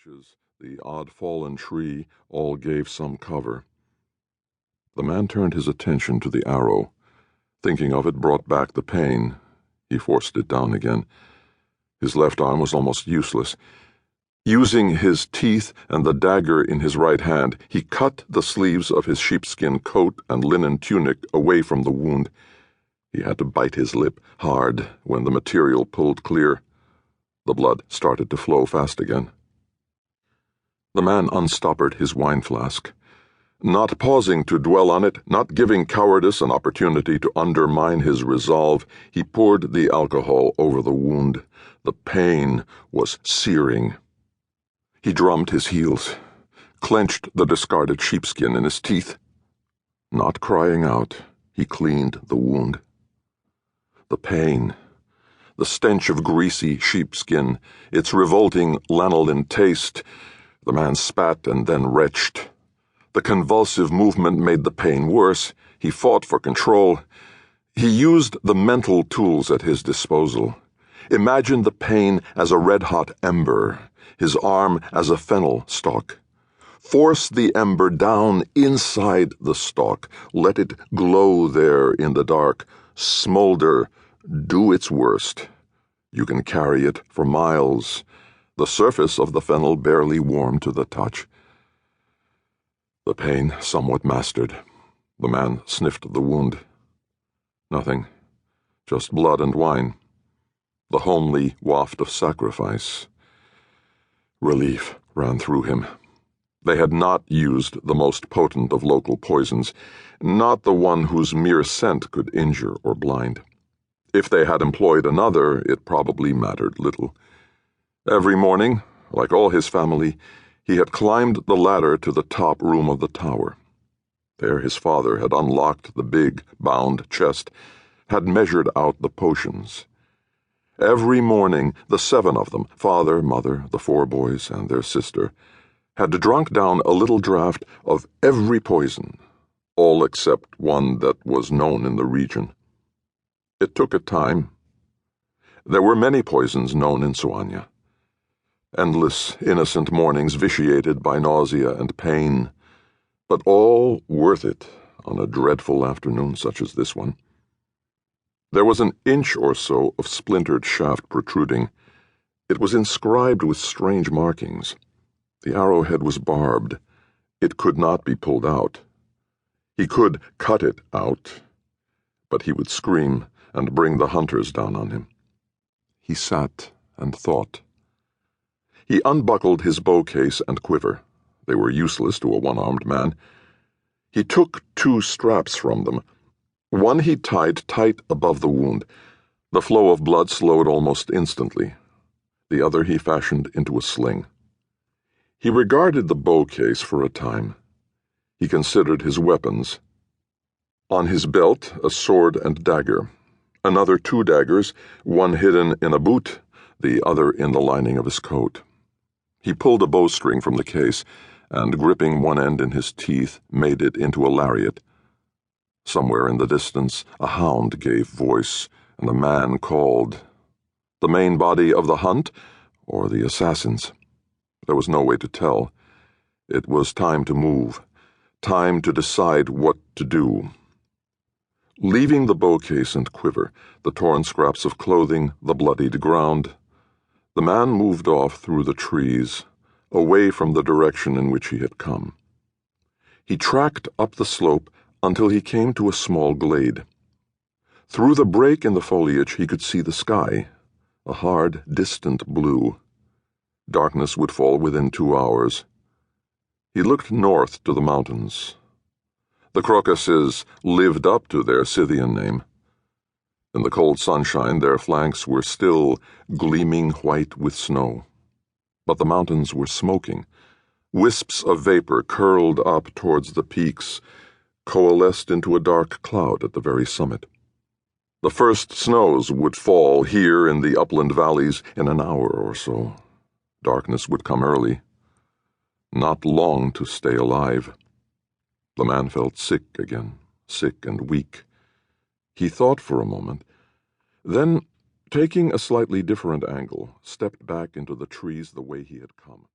branches, the odd fallen tree, all gave some cover. The man turned his attention to the arrow. Thinking of it brought back the pain. He forced it down again. His left arm was almost useless. Using his teeth and the dagger in his right hand, he cut the sleeves of his sheepskin coat and linen tunic away from the wound. He had to bite his lip hard when the material pulled clear. The blood started to flow fast again. The man unstoppered his wine flask. Not pausing to dwell on it, not giving cowardice an opportunity to undermine his resolve, he poured the alcohol over the wound. The pain was searing. He drummed his heels, clenched the discarded sheepskin in his teeth. Not crying out, he cleaned the wound. The pain, the stench of greasy sheepskin, its revolting lanolin taste. The man spat and then retched. The convulsive movement made the pain worse. He fought for control. He used the mental tools at his disposal. Imagined the pain as a red-hot ember, his arm as a fennel stalk. Force the ember down inside the stalk. Let it glow there in the dark. Smolder. Do its worst. You can carry it for miles. The surface of the fennel barely warm to the touch. The pain somewhat mastered. The man sniffed the wound. Nothing. Just blood and wine. The homely waft of sacrifice. Relief ran through him. They had not used the most potent of local poisons, not the one whose mere scent could injure or blind. If they had employed another, it probably mattered little. Every morning, like all his family, he had climbed the ladder to the top room of the tower. There his father had unlocked the big, bound chest, had measured out the potions. Every morning, the 7 of them, father, mother, the 4 boys, and their sister, had drunk down a little draught of every poison, all except one that was known in the region. It took a time. There were many poisons known in Soania. Endless, innocent mornings vitiated by nausea and pain, but all worth it on a dreadful afternoon such as this one. There was an inch or so of splintered shaft protruding. It was inscribed with strange markings. The arrowhead was barbed. It could not be pulled out. He could cut it out, but he would scream and bring the hunters down on him. He sat and thought. He unbuckled his bow case and quiver. They were useless to a one-armed man. He took 2 straps from them. One he tied tight above the wound. The flow of blood slowed almost instantly. The other he fashioned into a sling. He regarded the bow case for a time. He considered his weapons. On his belt, a sword and dagger. Another 2 daggers, one hidden in a boot, the other in the lining of his coat. He pulled a bowstring from the case, and gripping one end in his teeth, made it into a lariat. Somewhere in the distance, a hound gave voice, and a man called. The main body of the hunt, or the assassins? There was no way to tell. It was time to move, time to decide what to do. Leaving the bow case and quiver, the torn scraps of clothing, the bloodied ground, the man moved off through the trees, away from the direction in which he had come. He tracked up the slope until he came to a small glade. Through the break in the foliage he could see the sky, a hard, distant blue. Darkness would fall within 2 hours. He looked north to the mountains. The crocuses lived up to their Scythian name. In the cold sunshine, their flanks were still gleaming white with snow. But the mountains were smoking. Wisps of vapor curled up towards the peaks, coalesced into a dark cloud at the very summit. The first snows would fall here in the upland valleys in an hour or so. Darkness would come early. Not long to stay alive. The man felt sick again, sick and weak. He thought for a moment, then, taking a slightly different angle, stepped back into the trees the way he had come.